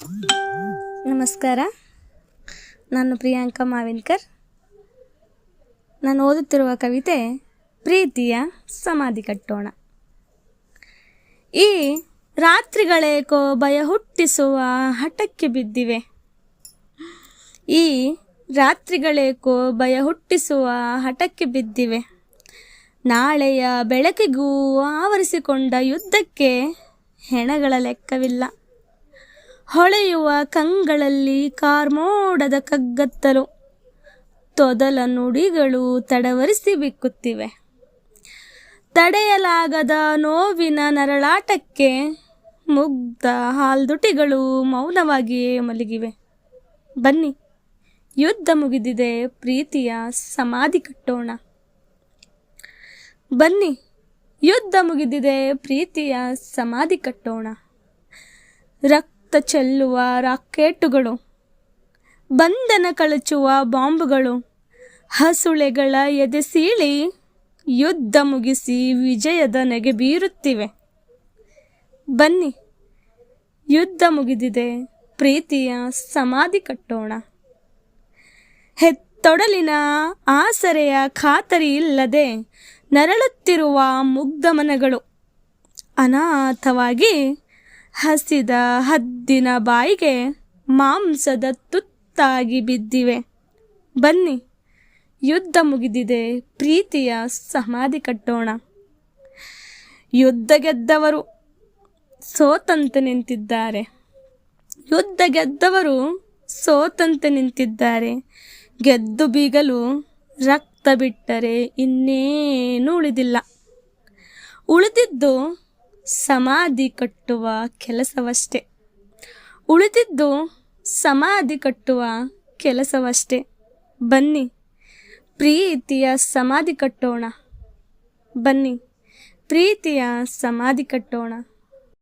ನಮಸ್ಕಾರ. ನಾನು ಪ್ರಿಯಾಂಕಾ ಮಾವಿನ್ಕರ್. ನಾನು ಓದುತ್ತಿರುವ ಕವಿತೆ ಪ್ರೀತಿಯ ಸಮಾಧಿ ಕಟ್ಟೋಣ. ಈ ರಾತ್ರಿಗಳೇಕೋ ಭಯ ಹುಟ್ಟಿಸುವ ಹಠಕ್ಕೆ ಬಿದ್ದಿವೆ. ಈ ರಾತ್ರಿಗಳೇಕೋ ಭಯ ಹುಟ್ಟಿಸುವ ಹಠಕ್ಕೆ ಬಿದ್ದಿವೆ. ನಾಳೆಯ ಬೆಳಕಿಗೂ ಆವರಿಸಿಕೊಂಡ ಯುದ್ಧಕ್ಕೆ ಹೆಣಗಳ ಲೆಕ್ಕವಿಲ್ಲ. ಹೊಳೆಯುವ ಕಂಗಳಲ್ಲಿ ಕಾರ್ಮೋಡದ ಕಗ್ಗತ್ತಲು ತೊದಲ ನುಡಿಗಳು ತಡವರಿಸಿ ಬಿಕ್ಕುತ್ತಿವೆ. ತಡೆಯಲಾಗದ ನೋವಿನ ನರಳಾಟಕ್ಕೆ ಮುಗ್ಧ ಹಾಲ್ದುಟಿಗಳು ಮೌನವಾಗಿಯೇ ಮಲಗಿವೆ. ಬನ್ನಿ, ಯುದ್ಧ ಮುಗಿದಿದೆ, ಪ್ರೀತಿಯ ಸಮಾಧಿ ಕಟ್ಟೋಣ. ಬನ್ನಿ, ಯುದ್ಧ ಮುಗಿದಿದೆ, ಪ್ರೀತಿಯ ಸಮಾಧಿ ಕಟ್ಟೋಣ. ರಕ್ತ ಚೆಲ್ಲುವ ರಾಕೆಟುಗಳು, ಬಂಧನ ಕಳಚುವ ಬಾಂಬುಗಳು, ಹಸುಳೆಗಳ ಎದೆ ಸೀಳಿ ಯುದ್ಧ ಮುಗಿಸಿ ವಿಜಯದ ನೆಗೆ ಬೀರುತ್ತಿವೆ. ಬನ್ನಿ, ಯುದ್ಧ ಮುಗಿದಿದೆ, ಪ್ರೀತಿಯ ಸಮಾಧಿ ಕಟ್ಟೋಣ. ಹೆತ್ತೊಡಲಿನ ಆಸರೆಯ ಖಾತರಿ ಇಲ್ಲದೆ ನರಳುತ್ತಿರುವ ಮುಗ್ಧ ಮನಗಳು ಅನಾಥವಾಗಿ ಹಸಿದ ಹದ್ದಿನ ಬಾಯಿಗೆ ಮಾಂಸದ ತುತ್ತಾಗಿ ಬಿದ್ದಿವೆ. ಬನ್ನಿ, ಯುದ್ಧ ಮುಗಿದಿದೆ, ಪ್ರೀತಿಯ ಸಮಾಧಿ ಕಟ್ಟೋಣ. ಯುದ್ಧ ಗೆದ್ದವರು ಸೋತಂತೆ ನಿಂತಿದ್ದಾರೆ. ಯುದ್ಧ ಗೆದ್ದವರು ಸೋತಂತೆ ನಿಂತಿದ್ದಾರೆ. ಗೆದ್ದು ಬೀಗಲು ರಕ್ತ ಬಿಟ್ಟರೆ ಇನ್ನೇನು ಉಳಿದಿಲ್ಲ. ಉಳಿದಿದ್ದು ಸಮಾಧಿ ಕಟ್ಟುವ ಕೆಲಸವಷ್ಟೇ. ಉಳಿದಿದ್ದು ಸಮಾಧಿ ಕಟ್ಟುವ ಕೆಲಸವಷ್ಟೇ. ಬನ್ನಿ, ಪ್ರೀತಿಯ ಸಮಾಧಿ ಕಟ್ಟೋಣ. ಬನ್ನಿ, ಪ್ರೀತಿಯ ಸಮಾಧಿ ಕಟ್ಟೋಣ.